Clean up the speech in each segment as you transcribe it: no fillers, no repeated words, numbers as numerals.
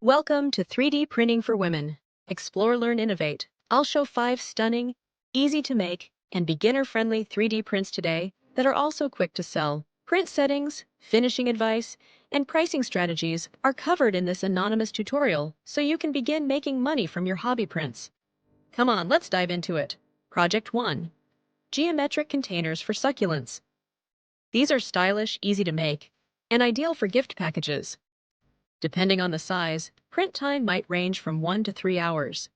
Welcome to 3D Printing for Women. Explore, learn, innovate. I'll show 5 stunning, easy to make, and beginner-friendly 3D prints today that are also quick to sell. Print settings, finishing advice, and pricing strategies are covered in this anonymous tutorial so you can begin making money from your hobby prints. Come on, let's dive into it. Project 1. Geometric containers for succulents. These are stylish, easy to make, and ideal for gift packages. Depending on the size, print time might range from 1 to 3 hours.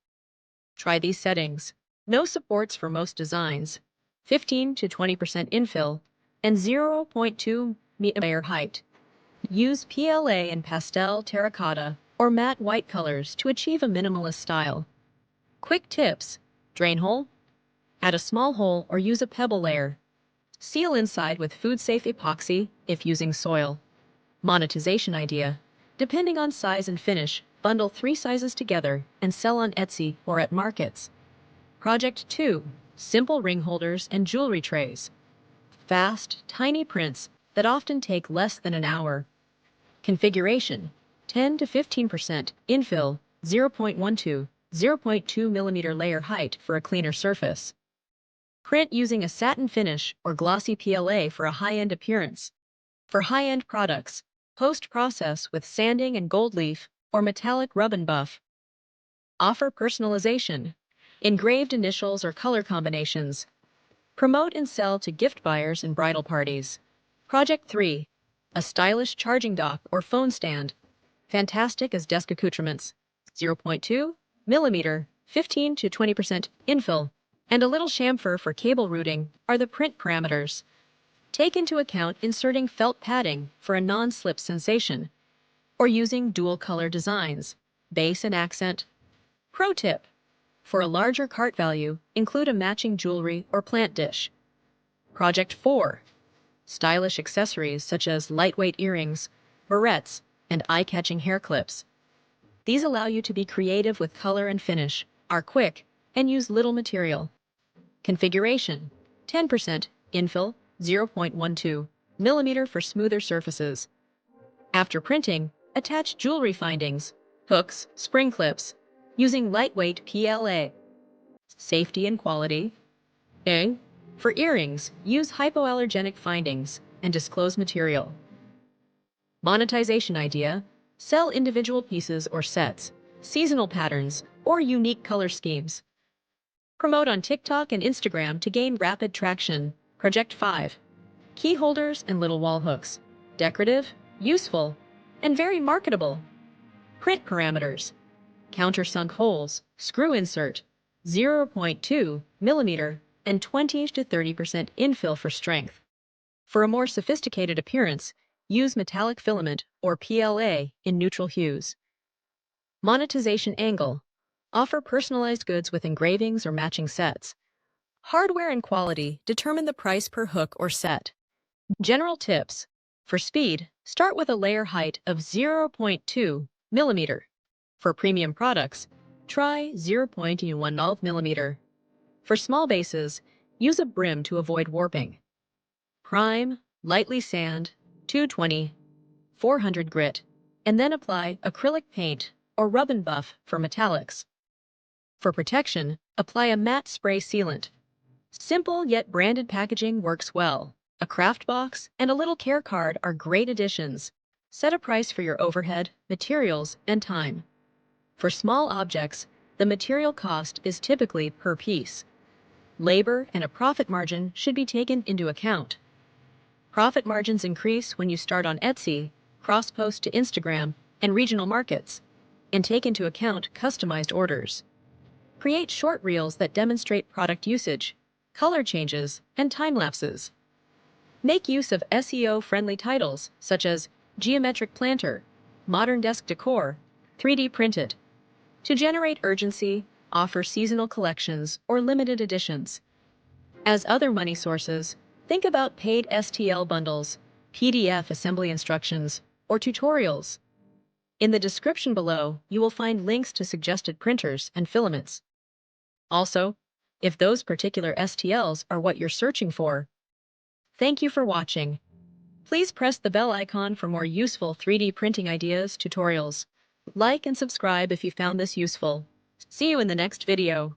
Try these settings. No supports for most designs, 15 to 20% infill, and 0.2 meter layer height. Use PLA in pastel, terracotta, or matte white colors to achieve a minimalist style. Quick tips. Drain hole. Add a small hole or use a pebble layer. Seal inside with food-safe epoxy if using soil. Monetization idea. Depending on size and finish, bundle 3 sizes together and sell on Etsy or at markets. Project 2. Simple ring holders and jewelry trays. Fast, tiny prints that often take less than an hour. Configuration. 10 to 15% infill, 0.2 millimeter layer height for a cleaner surface. Print using a satin finish or glossy PLA for a high-end appearance. For high-end products, post-process with sanding and gold leaf or metallic rub and buff. Offer personalization, engraved initials or color combinations. Promote and sell to gift buyers and bridal parties. Project 3. A stylish charging dock or phone stand. Fantastic as desk accoutrements. 0.2 millimeter, 15 to 20% infill, and a little chamfer for cable routing are the print parameters. Take into account inserting felt padding for a non-slip sensation, or using dual-color designs, base and accent. Pro tip. For a larger cart value, include a matching jewelry or plant dish. Project 4. Stylish accessories such as lightweight earrings, barrettes, and eye-catching hair clips. These allow you to be creative with color and finish, are quick, and use little material. Configuration. 10% infill, 0.12 millimeter for smoother surfaces. After printing, attach jewelry findings, hooks, spring clips, using lightweight PLA. Safety and quality. A. For earrings, use hypoallergenic findings and disclose material. Monetization idea. Sell individual pieces or sets, seasonal patterns, or unique color schemes. Promote on TikTok and Instagram to gain rapid traction. Project 5. Key holders and little wall hooks. Decorative, useful, and very marketable. Print parameters. Countersunk holes, screw insert, 0.2 millimeter, and 20 to 30% infill for strength. For a more sophisticated appearance, use metallic filament or PLA in neutral hues. Monetization angle. Offer personalized goods with engravings or matching sets. Hardware and quality determine the price per hook or set. General tips. For speed, start with a layer height of 0.2 millimeter. For premium products, try 0.10 millimeter. For small bases, use a brim to avoid warping. Prime, lightly sand, 220, 400 grit, and then apply acrylic paint or rub and buff for metallics. For protection, apply a matte spray sealant. Simple yet branded packaging works well. A craft box and a little care card are great additions. Set a price for your overhead, materials, and time. For small objects, the material cost is typically per piece. Labor and a profit margin should be taken into account. Profit margins increase when you start on Etsy, cross-post to Instagram, and regional markets, and take into account customized orders. Create short reels that demonstrate product usage, color changes, and time lapses. Make use of SEO-friendly titles such as Geometric Planter, Modern Desk Decor, 3D Printed. To generate urgency, offer seasonal collections or limited editions. As other money sources, think about paid STL bundles, PDF assembly instructions, or tutorials. In the description below, you will find links to suggested printers and filaments. Also, if those particular STLs are what you're searching for. Thank you for watching. Please press the bell icon for more useful 3D printing ideas, tutorials, Like and subscribe if you found this useful. See you in the next video.